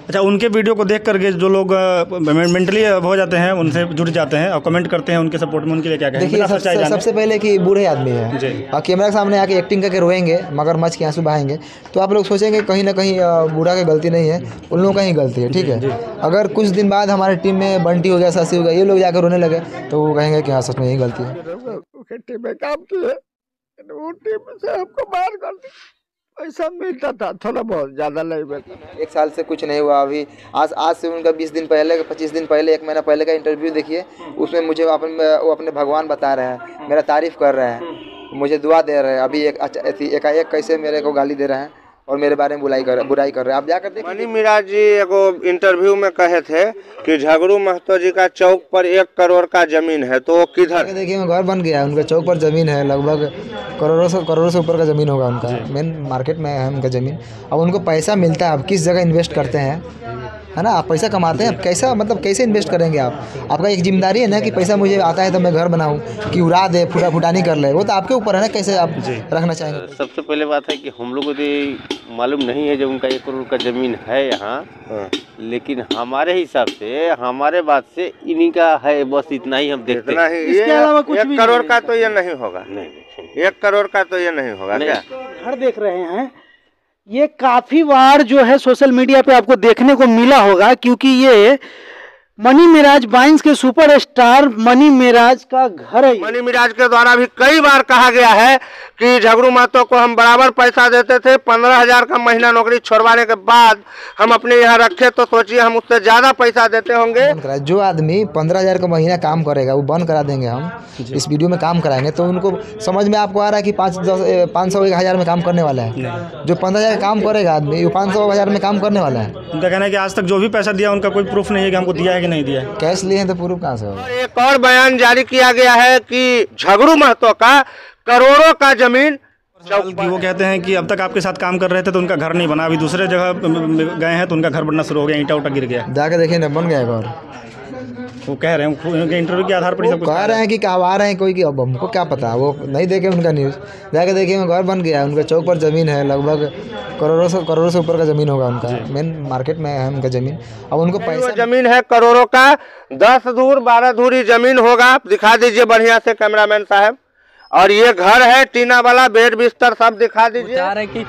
अच्छा, उनके वीडियो को देख करके जो लोग मेंटली हो जाते हैं उनसे जुड़ जाते हैं और कमेंट करते हैं उनके सपोर्ट में, उनके लिए क्या कहेंगे? देखिए, सबसे पहले कि बूढ़े आदमी हैं और कैमरा के सामने आके एक्टिंग करके रोएंगे, मगरमच्छ के आंसू बहाएंगे, तो आप लोग सोचेंगे कहीं ना कहीं बूढ़ा की गलती नहीं है, उन लोगों का ही गलती है। ठीक है, अगर कुछ दिन बाद हमारी टीम में बंटी हो गया, शशि हो गया, ये लोग जाकर रोने लगे तो वो कहेंगे कि हाँ सच में यही गलती है। टीम में काम किए, वो टीम से हमको बाहर कर दी। पैसा मिलता था थोड़ा बहुत, ज़्यादा नहीं मिलता। 1 साल से कुछ नहीं हुआ। अभी आज से उनका 20 दिन पहले, 25 दिन पहले, 1 महीना पहले का इंटरव्यू देखिए, उसमें मुझे वो अपने भगवान बता रहे हैं, मेरा तारीफ़ कर रहे हैं, मुझे दुआ दे रहे हैं। अभी एकाएक कैसे मेरे को गाली दे रहे हैं और मेरे बारे में बुराई कर रहे हैं। आप जाकर देखिए। मनी मिराज जी एगो इंटरव्यू में कहे थे कि झगड़ू महतो जी का चौक पर 1 करोड़ का जमीन है, तो वो किधर? देखिए, घर बन गया है, उनका चौक पर ज़मीन है, लगभग करोड़ों से ऊपर का ज़मीन होगा उनका। मेन मार्केट में है उनका ज़मीन। अब उनको पैसा मिलता है, अब किस जगह इन्वेस्ट करते हैं, है ना? आप पैसा कमाते हैं, कैसा मतलब कैसे इन्वेस्ट करेंगे आप? आपका एक जिम्मेदारी है ना कि पैसा मुझे आता है तो मैं घर बनाऊं, कि उड़ा दे, फुटानी कर ले, वो तो आपके ऊपर है ना, कैसे आप रखना चाहेंगे। सबसे पहले बात है कि हम लोग को तो मालूम नहीं है जब उनका 1 करोड़ का ज़मीन है यहाँ, लेकिन हमारे हिसाब से, हमारे बात से इन्हीं का है, बस इतना ही हम देखते हैं। इसके अलावा कुछ 1 करोड़ का तो ये नहीं होगा। नहीं, 1 करोड़ का तो ये नहीं होगा। क्या घर देख रहे हैं, ये काफी बार जो है सोशल मीडिया पे आपको देखने को मिला होगा, क्योंकि ये मनी मिराज वाइन्स के सुपरस्टार मनी मिराज का घर है। मनी मिराज के द्वारा भी कई बार कहा गया है कि झगड़ू महतो को हम बराबर पैसा देते थे। 15,000 का महीना नौकरी छोड़वाने के बाद हम अपने यहाँ रखे, तो सोचिए हम उससे ज़्यादा पैसा देते होंगे। जो आदमी 15,000 का महीना काम करेगा वो बंद करा देंगे हम, इस वीडियो में काम कराएंगे, तो उनको समझ में आपको आ रहा है कि 500-1,000 में काम करने वाला है। जो 15,000 काम करेगा आदमी, वो 500-1,000 में काम करने वाला है। उनका कहना है कि आज तक जो भी पैसा दिया उनका कोई प्रूफ नहीं है कि हमको दिया है कि नहीं दिया है। कैश लिए हैं तो प्रूफ कहाँ से होगा? एक और बयान जारी किया गया है कि झगड़ू महतो का करोड़ों का जमीन। कि वो कहते हैं कि अब तक आपके साथ काम कर रहे थे तो उनका घर नहीं बना, अभी दूसरे जगह गए हैं तो उनका घर बनना शुरू हो गया, ईंटा गिर गया। जाके देखिए ना, बन गया घर। वो कह रहे हैं उनके इंटरव्यू के आधार पर सब कुछ कह रहे हैं कि कहवा रहे हैं कोई, कि अब हमको क्या पता, वो नहीं देखे उनका न्यूज़। जाके देखिए, घर बन गया है, उनका चौक पर ज़मीन है, लगभग करोड़ों से ऊपर का ज़मीन होगा उनका। मेन मार्केट में है उनका ज़मीन। अब उनको पैसा, जमीन है करोड़ों का, 10 धूर 12 धूरी जमीन होगा। दिखा दीजिए बढ़िया से कैमरामैन साहब। और ये घर है टीना वाला, बेड बिस्तर सब दिखा दीजिए। चाह रहे हैं कि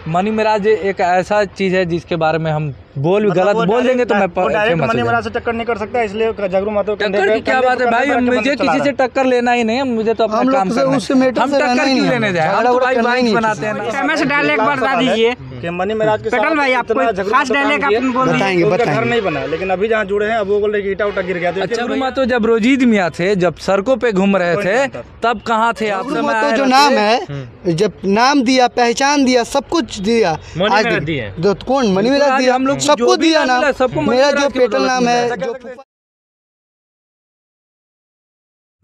मनी मिराज एक ऐसा चीज़ है जिसके बारे में हम गलत बोल देंगे तो मैं मनी मिराज से टक्कर नहीं कर सकता, इसलिए झगड़ू महतो टक्कर की क्या बात है भाई? मुझे किसी से टक्कर लेना ही नहीं है, मुझे तो अपना काम करना है। हम टक्कर क्यों लेने जाए? हम तो भाई बाइक बनाते हैं ना। डायलॉग बता दीजिए कि मनी मिराज के पटल भाई, आपको खास डायलॉग अपन बोल बताएंगे। घर नहीं बना, लेकिन अभी जहाँ जुड़े हैं अब वो बोल रहे ईटा उटा गिर गया। झगड़ू महतो जब रोजीद मियाँ थे, जब सड़कों पे घूम रहे थे, तब कहाँ थे आप? जो नाम है, जब नाम दिया, पहचान दिया, सब कुछ दिया, कौन मनी मिराज दिया, हम लोग सबको दिया नाम। मेरा जो पेटल नाम है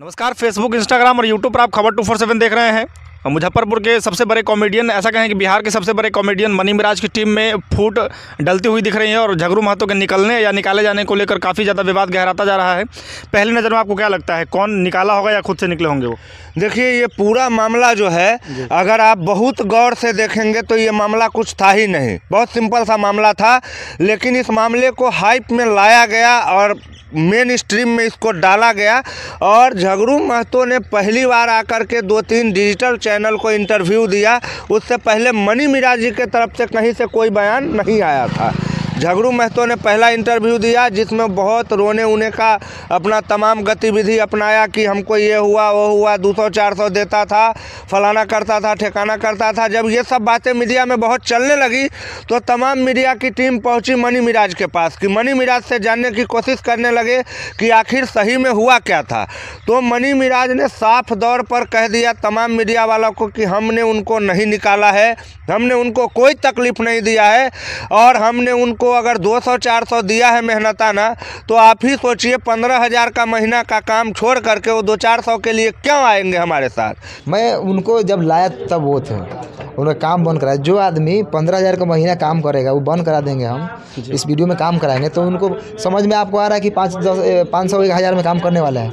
नमस्कार, फेसबुक, इंस्टाग्राम और यूट्यूब पर आप खबर 247 देख रहे हैं। मुजफ्फरपुर के सबसे बड़े कॉमेडियन, ऐसा कहें कि बिहार के सबसे बड़े कॉमेडियन मनी मिराज की टीम में फूट डलती हुई दिख रही है और झगड़ू महतो के निकलने या निकाले जाने को लेकर काफ़ी ज़्यादा विवाद गहराता जा रहा है। पहली नज़र में आपको क्या लगता है, कौन निकाला होगा या खुद से निकले होंगे वो? देखिए, ये पूरा मामला जो है, अगर आप बहुत गौर से देखेंगे तो ये मामला कुछ था ही नहीं, बहुत सिंपल सा मामला था। लेकिन इस मामले को हाइप में लाया गया और मेन स्ट्रीम में इसको डाला गया, और झगड़ू महतो ने पहली बार आकर के 2-3 डिजिटल चैनल को इंटरव्यू दिया। उससे पहले मनी मिराज जी के तरफ से कहीं से कोई बयान नहीं आया था। झगड़ू महतो ने पहला इंटरव्यू दिया जिसमें बहुत रोने उने का अपना तमाम गतिविधि अपनाया कि हमको ये हुआ वो हुआ, 200-400 देता था, फलाना करता था, ठिकाना करता था। जब ये सब बातें मीडिया में बहुत चलने लगी तो तमाम मीडिया की टीम पहुंची मनी मिराज के पास कि मनी मिराज से जानने की कोशिश करने लगे कि आखिर सही में हुआ क्या था। तो मनी मिराज ने साफ तौर पर कह दिया तमाम मीडिया वालों को कि हमने उनको नहीं निकाला है, हमने उनको कोई तकलीफ़ नहीं दिया है, और हमने उनको अगर 200-400 दिया है मेहनताना, तो आप ही सोचिए 15,000 का महीना का काम छोड़ करके वो 200-400 के लिए क्यों आएंगे हमारे साथ। मैं उनको जब लाया तब वो थे, उन्होंने काम बंद कराया। जो आदमी 15,000 का महीना काम करेगा वो बंद करा देंगे हम, इस वीडियो में काम कराएंगे, तो उनको समझ में आपको आ रहा है कि 500-1,000 में काम करने वाला है।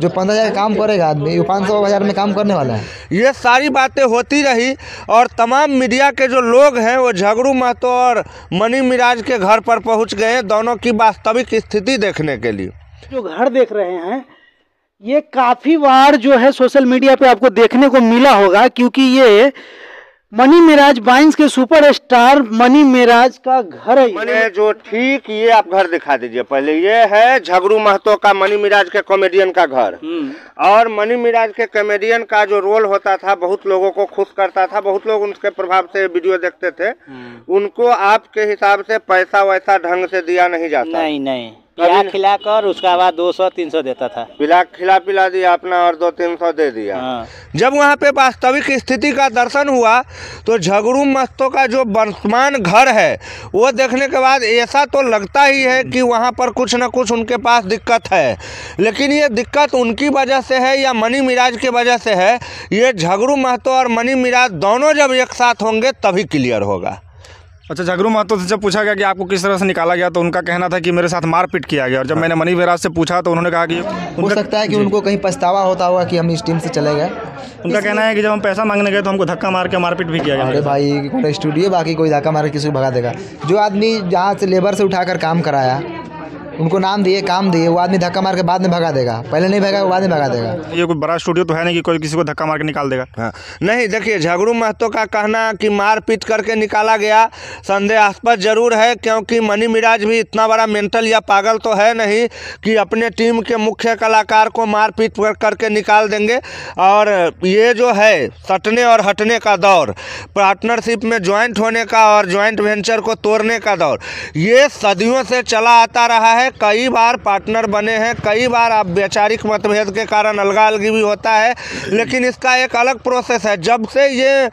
जो 15,000 का काम करेगा आदमी, वो 500-1,000 में काम करने वाला है। ये सारी बातें होती रही और तमाम मीडिया के जो लोग हैं वो झगड़ू महतो और मनी मिराज के घर पर पहुंच गए हैं दोनों की वास्तविक स्थिति देखने के लिए। जो घर देख रहे हैं ये काफी बार जो है सोशल मीडिया पे आपको देखने को मिला होगा, क्योंकि ये मनी मिराज वाइन्स के सुपरस्टार मनी मिराज का घर है। जो ठीक ये आप घर दिखा दीजिए पहले। ये है झगड़ू महतो का, मनी मिराज के कॉमेडियन का घर। और मनी मिराज के कॉमेडियन का जो रोल होता था बहुत लोगों को खुश करता था, बहुत लोग उनके प्रभाव से वीडियो देखते थे। उनको आपके हिसाब से पैसा वैसा ढंग से दिया नहीं जाता? नहीं खिला कर उसका बाद 200-300 देता था। खिला दिया अपना और 200-300 दे दिया। जब वहाँ पे वास्तविक स्थिति का दर्शन हुआ तो झगड़ू महतो का जो वर्तमान घर है वो देखने के बाद ऐसा तो लगता ही है कि वहाँ पर कुछ न कुछ उनके पास दिक्कत है। लेकिन ये दिक्कत उनकी वजह से है या मनी मिराज की वजह से है, ये झगड़ू महतो और मनी मिराज दोनों जब एक साथ होंगे तभी क्लियर होगा। अच्छा, झगड़ू महतो से जब पूछा गया कि आपको किस तरह से निकाला गया तो उनका कहना था कि मेरे साथ मारपीट किया गया। और जब मैंने मनी मिराज से पूछा तो उन्होंने कहा कि हो सकता है कि उनको कहीं पछतावा होता होगा कि हम इस टीम से चले गए। उनका कहना है कि जब हम पैसा मांगने गए तो हमको धक्का मार के मारपीट भी किया गया। अरे भाई कोई स्टूडियो बाकी कोई धक्का मार के किसी को भगा देगा? जो आदमी जहाँ से लेबर से उठाकर काम कराया, उनको नाम दिए, काम दिए, वो आदमी धक्का मार के बाद में भगा देगा? पहले नहीं भगा, वो बाद में भगा देगा। ये कोई बड़ा स्टूडियो तो है नहीं कि कोई किसी को धक्का मार के निकाल देगा। हाँ नहीं, देखिए झगड़ू महतो का कहना कि मार पीट करके निकाला गया संदेहास्पद जरूर है, क्योंकि मनी मिराज भी इतना बड़ा मेंटल या पागल तो है नहीं कि अपने टीम के मुख्य कलाकार को मार पीट करके निकाल देंगे। और ये जो है सटने और हटने का दौर, पार्टनरशिप में ज्वाइंट होने का और ज्वाइंट वेंचर को तोड़ने का दौर, ये सदियों से चला आता रहा है। कई बार पार्टनर बने हैं, कई बार आप वैचारिक मतभेद के कारण अलगा अलगी भी होता है, लेकिन इसका एक अलग प्रोसेस है। जब से ये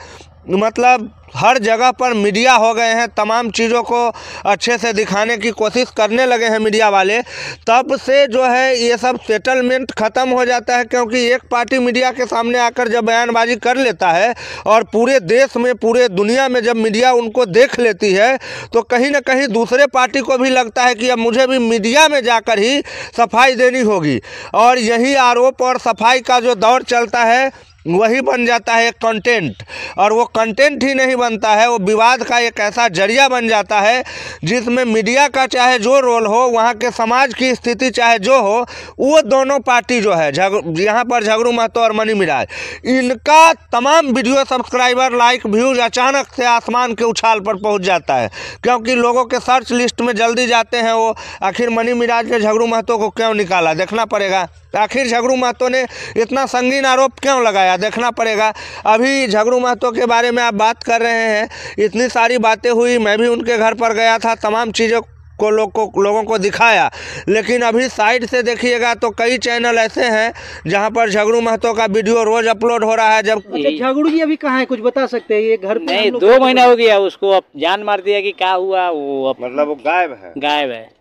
मतलब हर जगह पर मीडिया हो गए हैं, तमाम चीज़ों को अच्छे से दिखाने की कोशिश करने लगे हैं मीडिया वाले, तब से जो है ये सब सेटलमेंट ख़त्म हो जाता है। क्योंकि एक पार्टी मीडिया के सामने आकर जब बयानबाजी कर लेता है और पूरे देश में, पूरे दुनिया में जब मीडिया उनको देख लेती है तो कहीं ना कहीं दूसरे पार्टी को भी लगता है कि अब मुझे भी मीडिया में जाकर ही सफाई देनी होगी। और यही आरोप और सफाई का जो दौर चलता है वही बन जाता है कंटेंट। और वो कंटेंट ही नहीं बनता है, वो विवाद का एक ऐसा जरिया बन जाता है जिसमें मीडिया का चाहे जो रोल हो, वहाँ के समाज की स्थिति चाहे जो हो, वो दोनों पार्टी जो है यहाँ पर झगड़ू महतो और मनी मिराज, इनका तमाम वीडियो सब्सक्राइबर, लाइक, व्यूज अचानक से आसमान के उछाल पर पहुँच जाता है। क्योंकि लोगों के सर्च लिस्ट में जल्दी जाते हैं वो, आखिर मनी मिराज ने झगड़ू महतो को क्यों निकाला, देखना पड़ेगा। आखिर झगड़ू महतो ने इतना संगीन आरोप क्यों लगाया, देखना पड़ेगा। अभी झगड़ू महतो के बारे में आप बात कर रहे हैं, इतनी सारी बातें हुई, मैं भी उनके घर पर गया था, तमाम चीज़ों को लोगों को दिखाया। लेकिन अभी साइड से देखिएगा तो कई चैनल ऐसे हैं जहां पर झगड़ू महतो का वीडियो रोज अपलोड हो रहा है। जब झगड़ू जी अभी कहाँ है, कुछ बता सकते हैं? ये घर नहीं, 2 महीना हो गया उसको, अब जान मार दिया कि क्या हुआ, वो मतलब वो गायब है।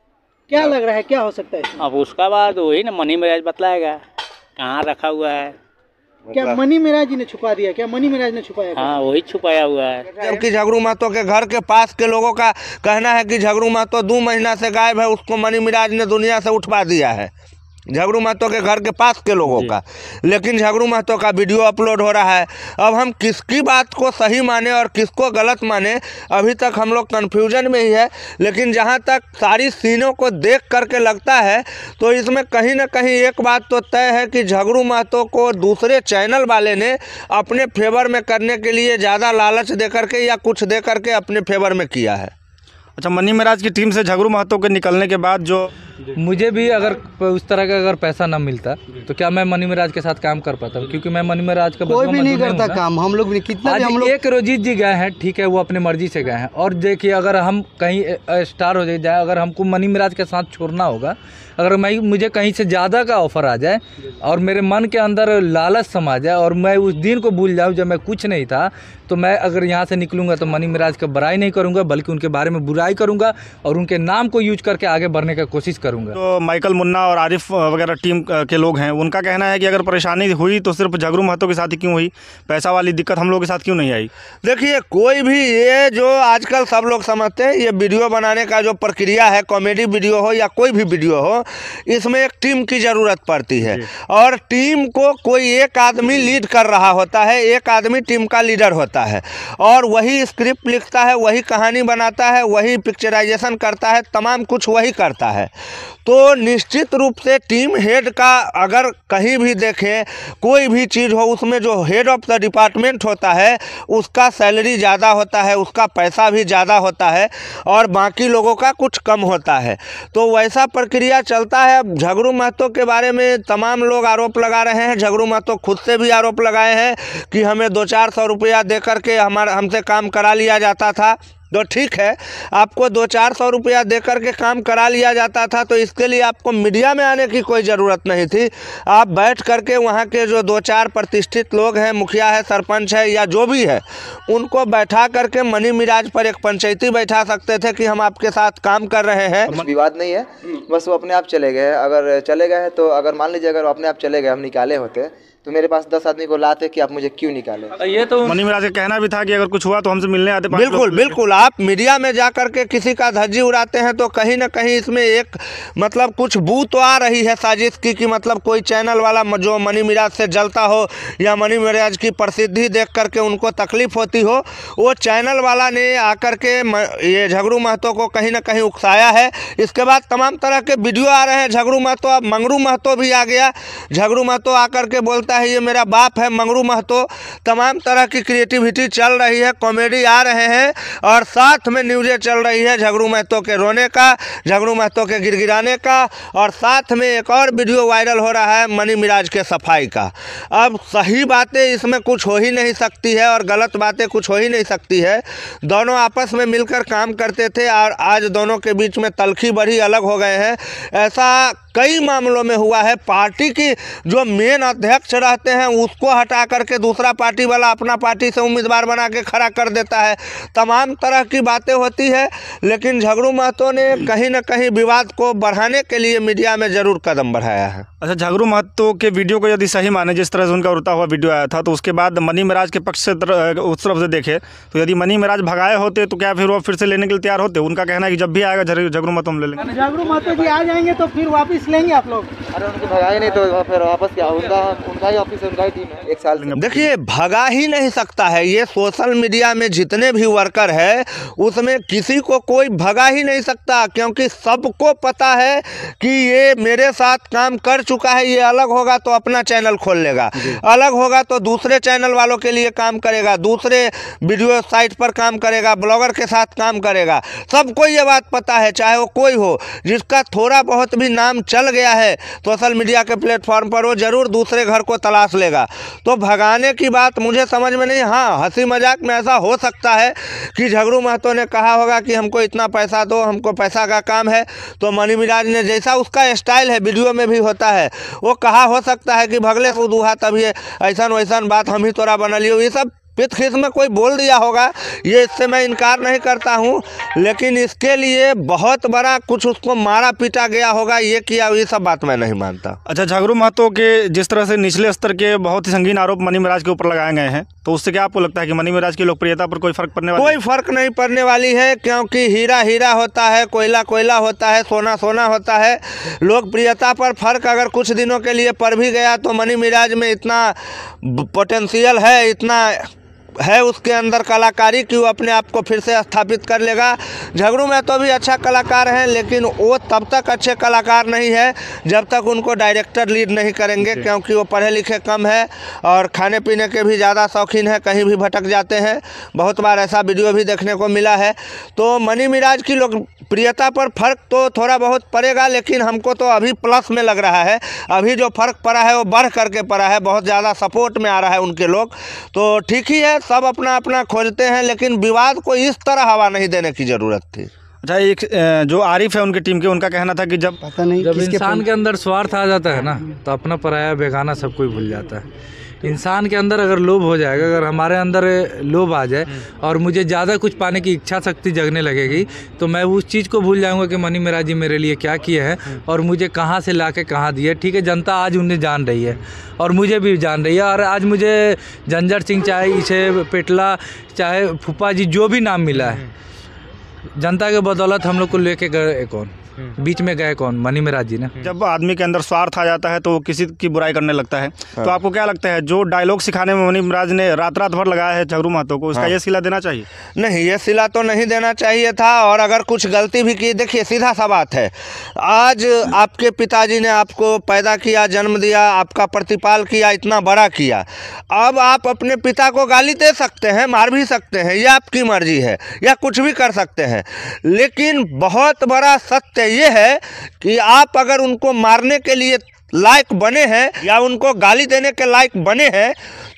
क्या लग रहा है, क्या हो सकता है? अब उसका बाद वही ना मनी मिराज बतलाएगा कहाँ रखा हुआ है। क्या मनी मिराज ने छुपा दिया? क्या मनी मिराज ने छुपाया? हाँ, वही छुपाया हुआ है। जबकि झगड़ू महतो के घर के पास के लोगों का कहना है कि झगड़ू महतो 2 महीना से गायब है, उसको मनी मिराज ने दुनिया से उठवा दिया है, झगड़ू महतो के घर के पास के लोगों का। लेकिन झगड़ू महतो का वीडियो अपलोड हो रहा है। अब हम किसकी बात को सही माने और किसको गलत माने, अभी तक हम लोग कन्फ्यूजन में ही है। लेकिन जहां तक सारी सीनों को देख करके लगता है तो इसमें कहीं ना कहीं एक बात तो तय है कि झगड़ू महतो को दूसरे चैनल वाले ने अपने फेवर में करने के लिए ज़्यादा लालच दे करके या कुछ दे करके अपने फेवर में किया है। अच्छा, मनी मिराज की टीम से झगड़ू महतो के निकलने के बाद जो मुझे भी अगर उस तरह का अगर पैसा ना मिलता तो क्या मैं मनी मिराज के साथ काम कर पाता? क्योंकि मैं मनी मिराज का कोई भी नहीं करता काम, हम लोग भी कितना भी हम लोग। एक रोजीत जी गए हैं, ठीक है, वो अपनी मर्जी से गए हैं। और देखिए अगर हम कहीं स्टार हो जाए, अगर हमको मनी मिराज के साथ छोड़ना होगा, अगर मुझे कहीं से ज़्यादा का ऑफर आ जाए और मेरे मन के अंदर लालच समा जाए और मैं उस दिन को भूल जाऊँ जब मैं कुछ नहीं था, तो मैं अगर यहाँ से निकलूँगा तो मनी मिराज का बड़ाई नहीं करूँगा, बल्कि उनके बारे में बुराई करूँगा और उनके नाम को यूज करके आगे बढ़ने की कोशिश करूँगा। तो माइकल मुन्ना और आरिफ वगैरह टीम के लोग हैं, उनका कहना है कि अगर परेशानी हुई तो सिर्फ झगड़ू महतो के साथ ही क्यों हुई, पैसा वाली दिक्कत हम लोग के साथ क्यों नहीं आई? देखिए, कोई भी ये जो आजकल सब लोग समझते हैं ये वीडियो बनाने का जो प्रक्रिया है, कॉमेडी वीडियो हो या कोई भी वीडियो हो, इसमें एक टीम की ज़रूरत पड़ती है। और टीम को कोई एक आदमी लीड कर रहा होता है, एक आदमी टीम का लीडर होता है। होता है और वही स्क्रिप्ट लिखता है, वही कहानी बनाता है, वही पिक्चराइजेशन करता है, तमाम कुछ वही करता है। तो निश्चित रूप से टीम हेड का अगर कहीं भी देखें कोई भी चीज़ हो, उसमें जो हेड ऑफ द डिपार्टमेंट होता है उसका सैलरी ज़्यादा होता है, उसका पैसा भी ज़्यादा होता है और बाकी लोगों का कुछ कम होता है। तो वैसा प्रक्रिया चलता है। झगड़ू महतो के बारे में तमाम लोग आरोप लगा रहे हैं। झगड़ू महतो खुद से भी आरोप लगाए हैं कि हमें 200-400 रुपया दे करके हमसे काम करा लिया जाता था। तो ठीक है, आपको 200-400 रुपया दे करके काम करा लिया जाता था तो इसके लिए आपको मीडिया में आने की कोई ज़रूरत नहीं थी। आप बैठ करके वहाँ के जो 2-4 प्रतिष्ठित लोग हैं, मुखिया है, सरपंच है या जो भी है, उनको बैठा करके मनी मिराज पर एक पंचायती बैठा सकते थे कि हम आपके साथ काम कर रहे हैं। विवाद नहीं है, बस वो अपने आप चले गए। अगर चले गए तो अगर मान लीजिए अगर वो अपने आप चले गए, हम निकाले होते तो मेरे पास 10 आदमी को लाते कि आप मुझे क्यों निकाले। ये तो मनी मिराज का कहना भी था कि अगर कुछ हुआ तो हमसे मिलने आते। बिल्कुल आप मीडिया में जा करके किसी का धज्जी उड़ाते हैं तो कहीं ना कहीं इसमें एक मतलब कुछ बू तो आ रही है साजिश की कि मतलब कोई चैनल वाला जो मनी मिराज से जलता हो या मनी मिराज की प्रसिद्धि देख करके उनको तकलीफ होती हो, वो चैनल वाला ने आकर के ये झगड़ू महतो को कहीं ना कहीं उकसाया है। इसके बाद तमाम तरह के वीडियो आ रहे हैं झगड़ू महतो, अब मंगरू महतो भी आ गया। झगड़ू महतो आकर के बोलता है ये मेरा बाप है मंगरू महतो। तमाम तरह की क्रिएटिविटी चल रही है, कॉमेडी आ रहे हैं और साथ में न्यूज़ें चल रही है झगड़ू महतो के रोने का, झगड़ू महतो के गिड़गिड़ाने का और साथ में एक और वीडियो वायरल हो रहा है मनी मिराज के सफाई का। अब सही बातें इसमें कुछ हो ही नहीं सकती है और गलत बातें कुछ हो ही नहीं सकती है। दोनों आपस में मिलकर काम करते थे और आज दोनों के बीच में तलखी बढ़ी, अलग हो गए हैं। ऐसा कई मामलों में हुआ है। पार्टी की जो मेन अध्यक्ष रहते हैं उसको हटा करके दूसरा पार्टी वाला अपना पार्टी से उम्मीदवार बना के खड़ा कर देता है। तमाम तरह की बातें होती है, लेकिन झगड़ू महतो ने कहीं ना कहीं विवाद को बढ़ाने के लिए मीडिया में ज़रूर कदम बढ़ाया है। अच्छा, झगड़ू महतो के वीडियो को यदि सही माने, जिस तरह से उनका उड़ता हुआ वीडियो आया था, तो उसके बाद मनी मिराज के पक्ष से उस तरफ से देखे तो यदि मनी मिराज भगाए होते तो क्या फिर वो फिर से लेने के लिए तैयार होते? उनका कहना है कि जब भी आएगा झगड़ू महतो हम ले लेंगे। झगड़ू महतो जी आ जाएंगे तो फिर वापस लेंगे आप लोग? अरे उनको भगाए नहीं तो फिर वापस क्या, उनका ही ऑफिस है, उनका ही टीम है। 1 साल देखिए, भगा ही नहीं सकता है। ये सोशल मीडिया में जितने भी वर्कर है उसमें किसी को कोई भगा ही नहीं सकता, क्योंकि सबको पता है कि ये मेरे साथ काम कर चुका है। ये अलग होगा तो अपना चैनल खोल लेगा, अलग होगा तो दूसरे चैनल वालों के लिए काम करेगा, दूसरे वीडियो साइट पर काम करेगा, ब्लॉगर के साथ काम करेगा। सबको ये बात पता है, चाहे वो कोई हो। जिसका थोड़ा बहुत भी नाम चल गया है सोशल मीडिया के प्लेटफॉर्म पर, वो जरूर दूसरे घर को तलाश लेगा। तो भगाने की बात मुझे समझ में नहीं। हाँ, हंसी मजाक में ऐसा हो सकता है कि झगड़ू महतो ने कहा होगा कि हमको इतना पैसा दो, हमको पैसा का काम है। तो मनी मिराज ने, जैसा उसका स्टाइल है, वीडियो में भी होता है, वो कहा हो सकता है कि भगले से दुहा तभी ऐसा वैसन बात हम ही तोरा बना लियो। ये सब पित खिस में कोई बोल दिया होगा, ये इससे मैं इनकार नहीं करता हूँ, लेकिन इसके लिए बहुत बड़ा कुछ उसको मारा पीटा गया होगा, ये किया, ये सब बात मैं नहीं मानता। अच्छा, झगड़ू महतो के जिस तरह से निचले स्तर के बहुत ही संगीन आरोप मनी मिराज के ऊपर लगाए गए हैं, तो उससे क्या आपको लगता है कि मनी मिराज की लोकप्रियता पर कोई फर्क पड़ने वाला? कोई फर्क नहीं पड़ने वाली है, क्योंकि हीरा हीरा होता है, कोयला कोयला होता है, सोना सोना होता है। लोकप्रियता पर फर्क अगर कुछ दिनों के लिए पड़ भी गया तो मनी मिराज में इतना पोटेंशियल है, इतना है उसके अंदर कलाकारी कि वो अपने आप को फिर से स्थापित कर लेगा। झगड़ू महतो भी अच्छा कलाकार हैं, लेकिन वो तब तक अच्छे कलाकार नहीं है जब तक उनको डायरेक्टर लीड नहीं करेंगे, क्योंकि वो पढ़े लिखे कम है और खाने पीने के भी ज़्यादा शौकीन है, कहीं भी भटक जाते हैं। बहुत बार ऐसा वीडियो भी देखने को मिला है। तो मनी मिराज की लोकप्रियता पर फर्क तो थोड़ा बहुत पड़ेगा, लेकिन हमको तो अभी प्लस में लग रहा है। अभी जो फर्क पड़ा है वो बढ़ करके पड़ा है, बहुत ज़्यादा सपोर्ट में आ रहा है उनके लोग। तो ठीक ही है, सब अपना अपना खोजते हैं, लेकिन विवाद को इस तरह हवा नहीं देने की ज़रूरत थी। अच्छा, एक जो आरिफ है उनकी टीम के, उनका कहना था कि जब इंसान के अंदर स्वार्थ आ जाता है ना, तो अपना पराया बेगाना सब कोई भूल जाता है। इंसान के अंदर अगर लोभ हो जाएगा, अगर हमारे अंदर लोभ आ जाए और मुझे ज़्यादा कुछ पाने की इच्छा शक्ति जगने लगेगी, तो मैं उस चीज़ को भूल जाऊंगा कि मनी मिराज जी मेरे लिए क्या किए हैं और मुझे कहाँ से लाके कहाँ दिए। ठीक है, जनता आज उन्हें जान रही है और मुझे भी जान रही है, और आज मुझे झंझर सिंह, चाहे इसे पेटला, चाहे फूफा जी, जो भी नाम मिला है, जनता के बदौलत हम लोग को लेके गए कौन। बीच में गए कौन? मनी मिराज जी ने। जब आदमी के अंदर स्वार्थ आ जाता है तो वो किसी की बुराई करने लगता है। तो आपको क्या लगता है जो डायलॉग सिखाने में मनी मिराज ने रात भर लगाया है झगड़ू महतो को, उसका ये सिला देना चाहिए? नहीं, ये सिला तो नहीं देना चाहिए था। और अगर कुछ गलती भी की, देखिए सीधा सा बात है, आज आपके पिताजी ने आपको पैदा किया, जन्म दिया, आपका प्रतिपाल किया, इतना बड़ा किया। अब आप अपने पिता को गाली दे सकते हैं, मार भी सकते हैं, ये आपकी मर्जी है, या कुछ भी कर सकते हैं। लेकिन बहुत बड़ा सत्य ये है कि आप अगर उनको मारने के लिए लायक बने हैं या उनको गाली देने के लायक बने हैं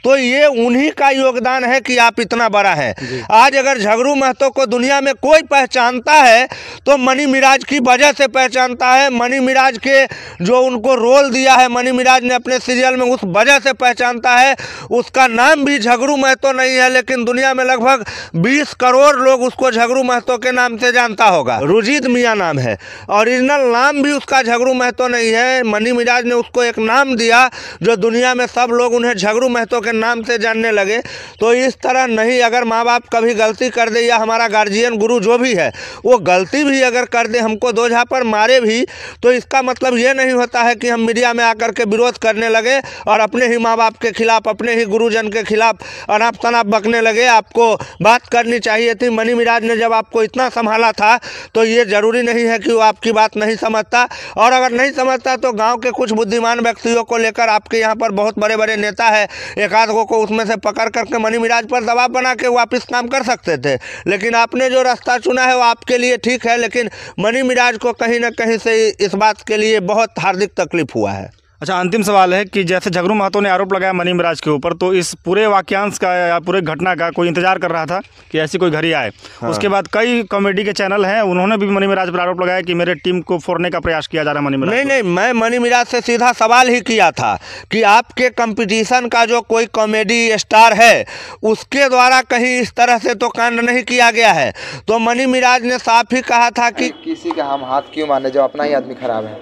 तो ये उन्हीं का योगदान है कि आप इतना बड़ा हैं। आज अगर झगड़ू महतो को दुनिया में कोई पहचानता है तो मनी मिराज की वजह से पहचानता है। मनी मिराज के जो उनको रोल दिया है, मनी मिराज ने अपने सीरियल में, उस वजह से पहचानता है। उसका नाम भी झगड़ू महतो नहीं है, लेकिन दुनिया में लगभग 20 करोड़ लोग उसको झगड़ू महतो के नाम से जानता होगा। रुजीद मियाँ नाम है, ओरिजिनल नाम भी उसका झगड़ू महतो नहीं है। मनी मिराज ने उसको एक नाम दिया जो दुनिया में सब लोग उन्हें झगड़ू महतो के नाम से जानने लगे। तो इस तरह नहीं, अगर माँ बाप कभी गलती कर दे या हमारा गार्जियन गुरु जो भी है वो गलती भी अगर कर दे, हमको दो झापड़ मारे भी, तो इसका मतलब ये नहीं होता है कि हम मीडिया में आकर के विरोध करने लगे और अपने ही माँ बाप के खिलाफ, अपने ही गुरुजन के खिलाफ अनाप शनाप बकने लगे। आपको बात करनी चाहिए थी। मनी मिराज ने जब आपको इतना संभाला था तो ये जरूरी नहीं है कि वो आपकी बात नहीं समझता, और अगर नहीं समझता तो गाँव के कुछ बुद्धिमान व्यक्तियों को लेकर आपके यहाँ पर बहुत बड़े बड़े नेता है, एक आध को उसमें से पकड़ करके मनी मिराज पर दबाव बना के वापस काम कर सकते थे। लेकिन आपने जो रास्ता चुना है वो आपके लिए ठीक है, लेकिन मनी मिराज को कहीं ना कहीं से इस बात के लिए बहुत हार्दिक तकलीफ हुआ है। अच्छा, अंतिम सवाल है कि जैसे झगड़ू महतो ने आरोप लगाया मनी मिराज के ऊपर, तो इस पूरे वाक्यांश का या पूरे घटना का कोई इंतजार कर रहा था कि ऐसी कोई घड़ी आए? हाँ। उसके बाद कई कॉमेडी के चैनल हैं, उन्होंने भी मनी मिराज पर आरोप लगाया कि मेरे टीम को फोड़ने का प्रयास किया जा रहा है मनी मिराज। नहीं, मैं मनी मिराज से सीधा सवाल ही किया था कि आपके कंपटीशन का जो कोई कॉमेडी स्टार है उसके द्वारा कहीं इस तरह से तो कांड नहीं किया गया है। तो मनी मिराज ने साफ ही कहा था कि किसी का हम हाथ क्यों माने, जो अपना ही आदमी खराब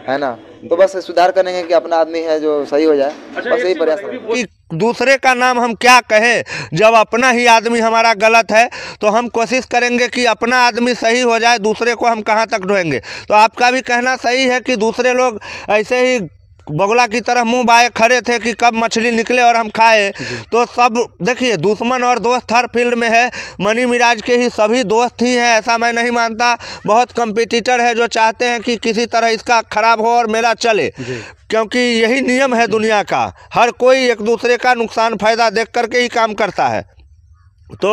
है ना, तो बस सुधार करेंगे कि अपना आदमी है जो सही हो जाए। अच्छा, बस यही प्रयास कि दूसरे का नाम हम क्या कहें, जब अपना ही आदमी हमारा गलत है तो हम कोशिश करेंगे कि अपना आदमी सही हो जाए, दूसरे को हम कहाँ तक ढोएंगे। तो आपका भी कहना सही है कि दूसरे लोग ऐसे ही बगुला की तरह मुंह बाए खड़े थे कि कब मछली निकले और हम खाए। तो सब देखिए, दुश्मन और दोस्त हर फील्ड में है। मनी मिराज के ही सभी दोस्त ही हैं, ऐसा मैं नहीं मानता। बहुत कंपटीटर है जो चाहते हैं कि किसी तरह इसका खराब हो और मेरा चले, क्योंकि यही नियम है दुनिया का। हर कोई एक दूसरे का नुकसान फायदा देख करके ही काम करता है। तो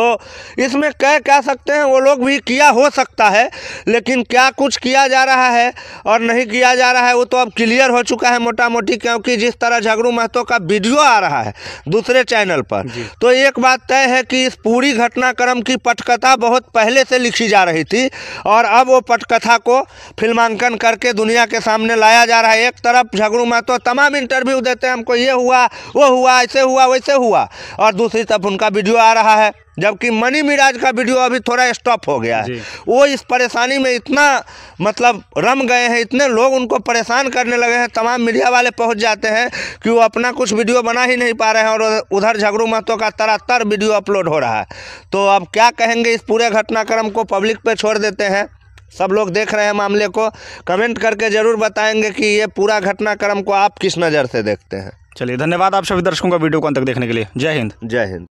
इसमें कह सकते हैं वो लोग भी किया हो सकता है, लेकिन क्या कुछ किया जा रहा है और नहीं किया जा रहा है वो तो अब क्लियर हो चुका है मोटा मोटी। क्योंकि जिस तरह झगड़ू महतो का वीडियो आ रहा है दूसरे चैनल पर, तो एक बात तय है कि इस पूरी घटनाक्रम की पटकथा बहुत पहले से लिखी जा रही थी और अब वो पटकथा को फिल्मांकन करके दुनिया के सामने लाया जा रहा है। एक तरफ झगड़ू महतो तमाम इंटरव्यू देते हैं, हमको ये हुआ, वो हुआ, ऐसे हुआ, वैसे हुआ, और दूसरी तरफ उनका वीडियो आ रहा है। जबकि मनी मिराज का वीडियो अभी थोड़ा स्टॉप हो गया है। वो इस परेशानी में इतना मतलब रम गए हैं, इतने लोग उनको परेशान करने लगे हैं, तमाम मीडिया वाले पहुंच जाते हैं कि वो अपना कुछ वीडियो बना ही नहीं पा रहे हैं और उधर झगड़ू महतो का तरातर वीडियो अपलोड हो रहा है। तो अब क्या कहेंगे, इस पूरे घटनाक्रम को पब्लिक पे छोड़ देते हैं। सब लोग देख रहे हैं मामले को, कमेंट करके ज़रूर बताएंगे कि ये पूरा घटनाक्रम को आप किस नज़र से देखते हैं। चलिए, धन्यवाद आप सभी दर्शकों का वीडियो को अंत तक देखने के लिए। जय हिंद। जय हिंद।